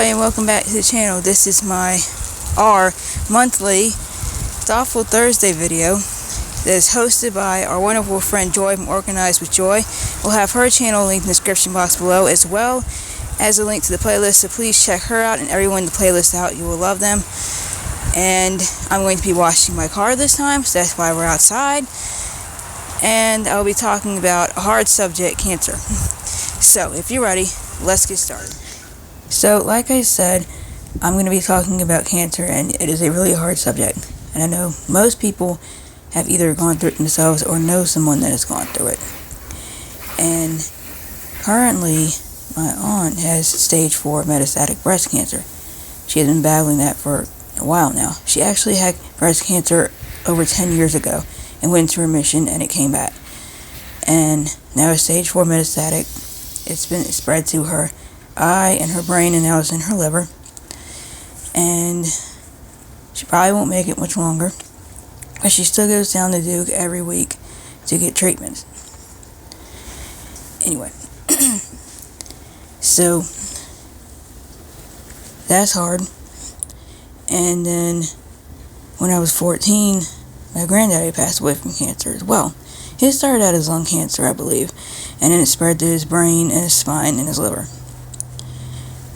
everybody, and welcome back to the channel. This is our monthly Thoughtful Thursday video that is hosted by our wonderful friend Joy from Organized with Joy. We'll have her channel linked in the description box below, as well as a link to the playlist, so please check her out and everyone in the playlist out. You will love them. And I'm going to be washing my car this time, so that's why we're outside. And I'll be talking about a hard subject, cancer. So if you're ready, let's get started. So, like I said, I'm going to be talking about cancer, and it is a really hard subject. And I know most people have either gone through it themselves or know someone that has gone through it. And currently, my aunt has stage 4 metastatic breast cancer. She has been battling that for a while now. She actually had breast cancer over 10 years ago and went into remission, and it came back. And now it's stage 4 metastatic. It's been spread to her eye and her brain, and now it's in her liver. And she probably won't make it much longer, but she still goes down to Duke every week to get treatments. Anyway, so that's hard. And then when I was 14, my granddaddy passed away from cancer as well. It started out as lung cancer, I believe, and then it spread to his brain and his spine and his liver.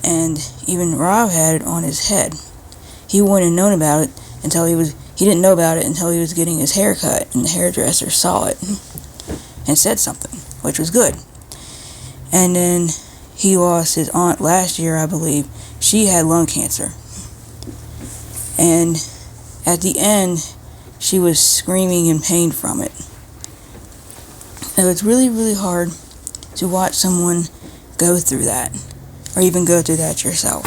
And even Rob had it on his head. He wouldn't have known about it until he didn't know about it until he was getting his hair cut, and the hairdresser saw it and said something, which was good. And then he lost his aunt last year, I believe. She had lung cancer. And at the end, she was screaming in pain from it. So it's really, really hard to watch someone go through that, or even go through that yourself.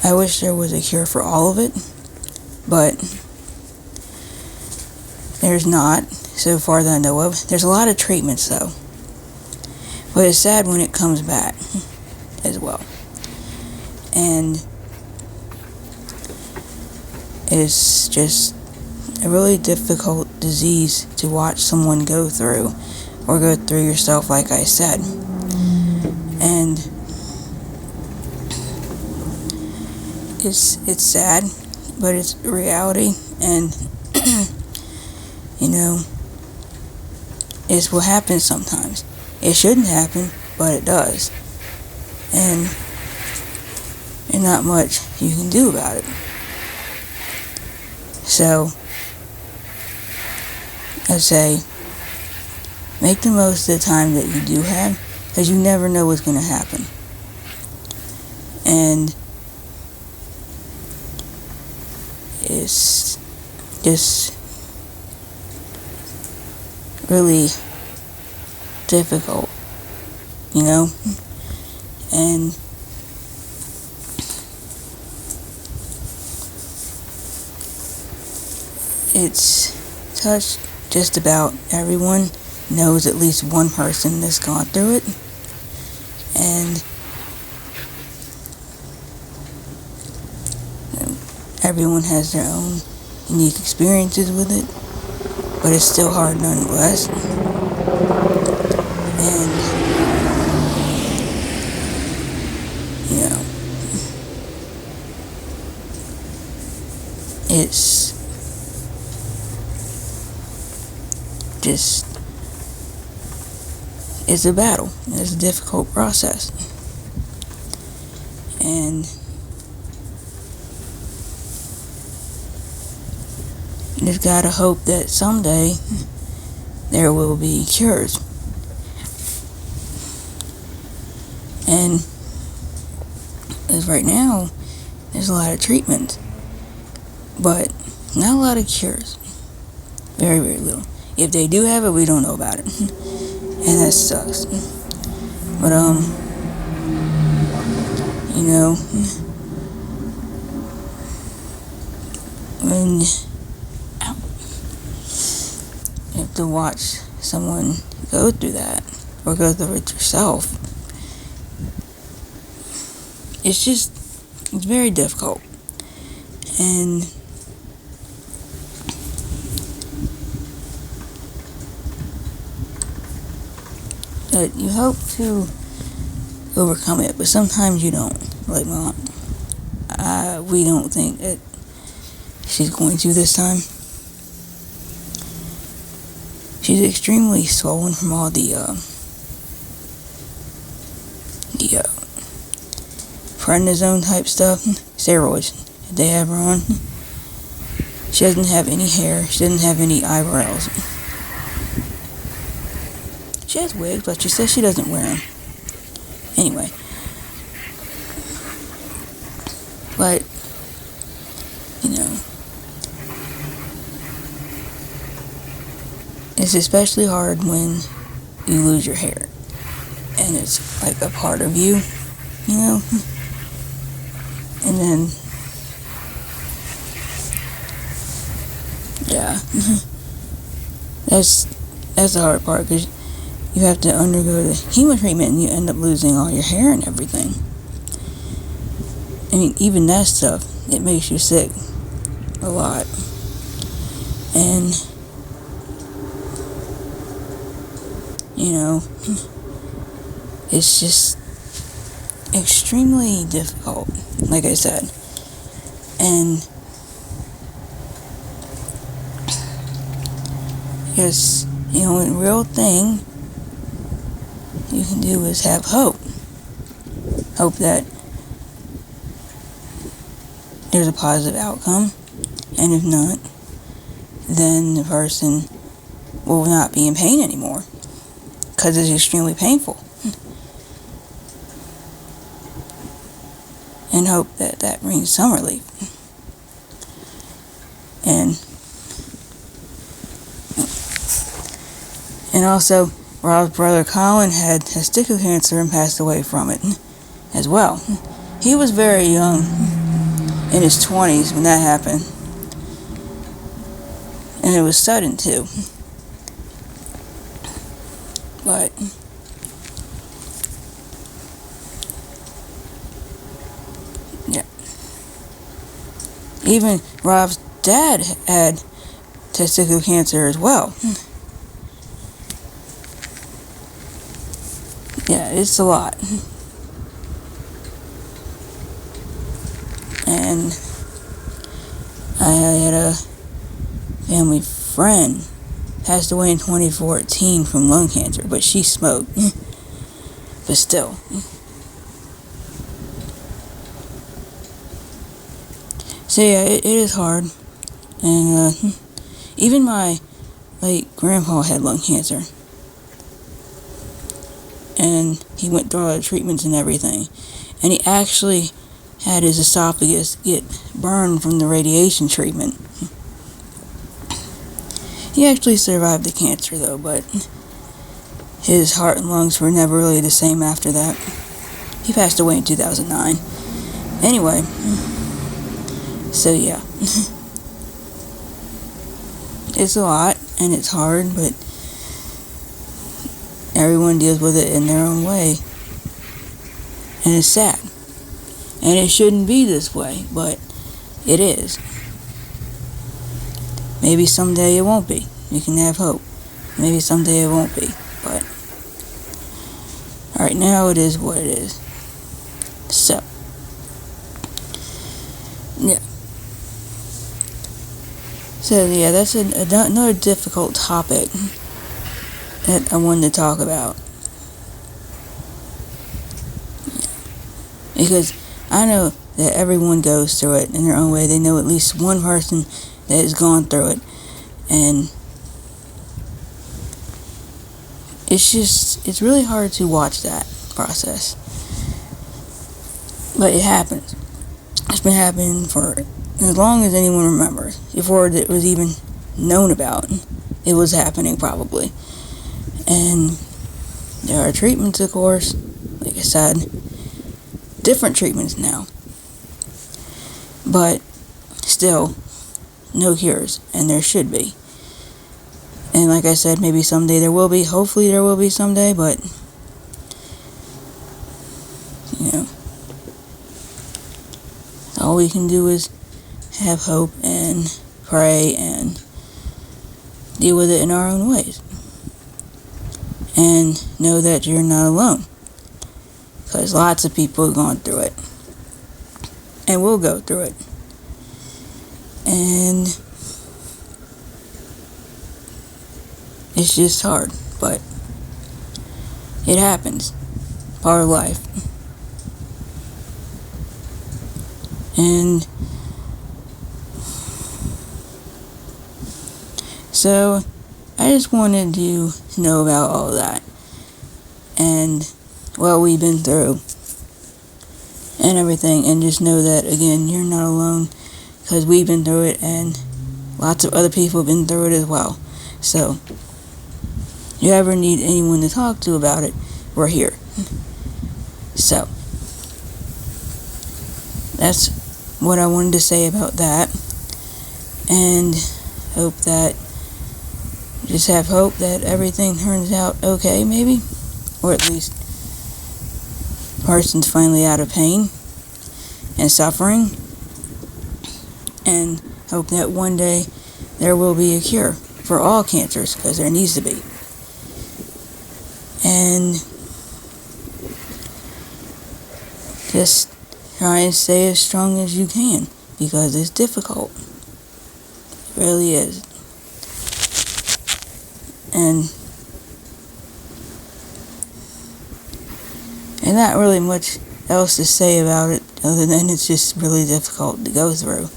I wish there was a cure for all of it, but there's not, so far that I know of. There's a lot of treatments, though. But it's sad when it comes back as well. And it's just a really difficult disease to watch someone go through, or go through yourself, like I said. And it's sad, but it's reality, and it's what happens sometimes. It shouldn't happen, but it does, and there's not much you can do about it. So I'd say make the most of the time that you do have, because you never know what's going to happen. And it's just really difficult, and it's touched just about everyone. Knows at least one person that's gone through it, and everyone has their own unique experiences with it, but it's still hard nonetheless. And it's just, it's a battle. It's a difficult process. And you just gotta hope that someday there will be cures. And as right now, there's a lot of treatment, but not a lot of cures. Very, very little. If they do have it, we don't know about it. And that sucks. But, when you have to watch someone go through that, or go through it yourself, it's very difficult. And but you hope to overcome it, but sometimes you don't. Like Mom, we don't think that she's going to this time. She's extremely swollen from all the prednisone type stuff, steroids that they have her on. She doesn't have any hair. She doesn't have any eyebrows. She has wigs, but she says she doesn't wear them. Anyway. But, it's especially hard when you lose your hair. And it's like a part of you, And then, yeah. That's the hard part, because you have to undergo the chemo treatment and you end up losing all your hair and everything. I mean, even that stuff, it makes you sick a lot. And, it's just extremely difficult, like I said. And because, the real thing you can do is have hope. Hope that there's a positive outcome, and if not, then the person will not be in pain anymore, because it's extremely painful. And hope that brings some relief. And also, Rob's brother Colin had testicular cancer and passed away from it as well. He was very young, in his 20s, when that happened. And it was sudden, too. But yeah. Even Rob's dad had testicular cancer as well. Yeah, it's a lot. And I had a family friend passed away in 2014 from lung cancer, but she smoked. But still. So yeah, it is hard. And even my late grandpa had lung cancer. And he went through all the treatments and everything. And he actually had his esophagus get burned from the radiation treatment. He actually survived the cancer though, but his heart and lungs were never really the same after that. He passed away in 2009. Anyway, so yeah. It's a lot and it's hard, but everyone deals with it in their own way. And it's sad. And it shouldn't be this way, but it is. Maybe someday it won't be. You can have hope. Maybe someday it won't be, but right now it is what it is. So, yeah. So yeah, that's another difficult topic that I wanted to talk about. Because I know that everyone goes through it in their own way. They know at least one person that has gone through it. And it's really hard to watch that process. But it happens. It's been happening for as long as anyone remembers. Before it was even known about, it was happening probably. And there are treatments, of course, like I said, different treatments now. But still, no cures, and there should be. And like I said, maybe someday there will be. Hopefully there will be someday, but all we can do is have hope and pray and deal with it in our own ways. And know that you're not alone. because lots of people have gone through it and will go through it. And it's just hard, but it happens. Part of life. And so I just wanted you to know about all that and what we've been through and everything, and just know that, again, you're not alone, because we've been through it and lots of other people have been through it as well. So if you ever need anyone to talk to about it, we're here. So that's what I wanted to say about that, and hope that, just have hope that everything turns out okay, maybe, or at least the person's finally out of pain and suffering, and hope that one day there will be a cure for all cancers, because there needs to be. And just try and stay as strong as you can, because it's difficult. It really is. And not really much else to say about it, other than it's just really difficult to go through.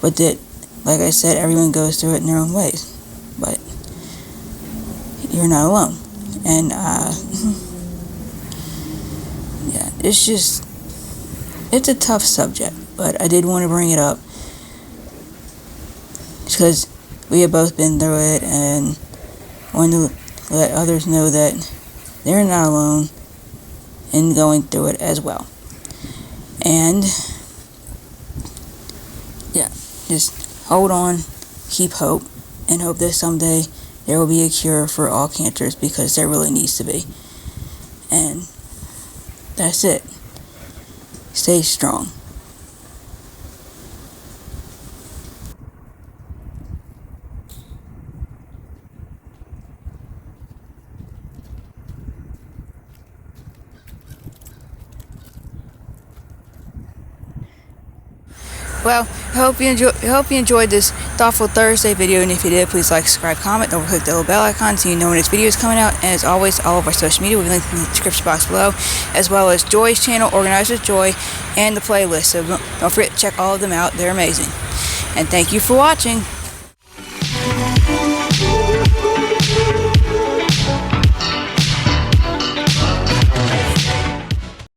But that, like I said, everyone goes through it in their own ways. But you're not alone. And yeah, it's a tough subject, but I did want to bring it up because we have both been through it, and wanted to let others know that they're not alone in going through it as well. And yeah, just hold on, keep hope, and hope that someday there will be a cure for all cancers, because there really needs to be. And that's it. Stay strong. Well, I hope you enjoyed this Thoughtful Thursday video, and if you did, please like, subscribe, comment, don't click the little bell icon so you know when this video is coming out. And as always, all of our social media will be linked in the description box below, as well as Joy's channel, Organized with Joy, and the playlist. So don't forget to check all of them out. They're amazing. And thank you for watching.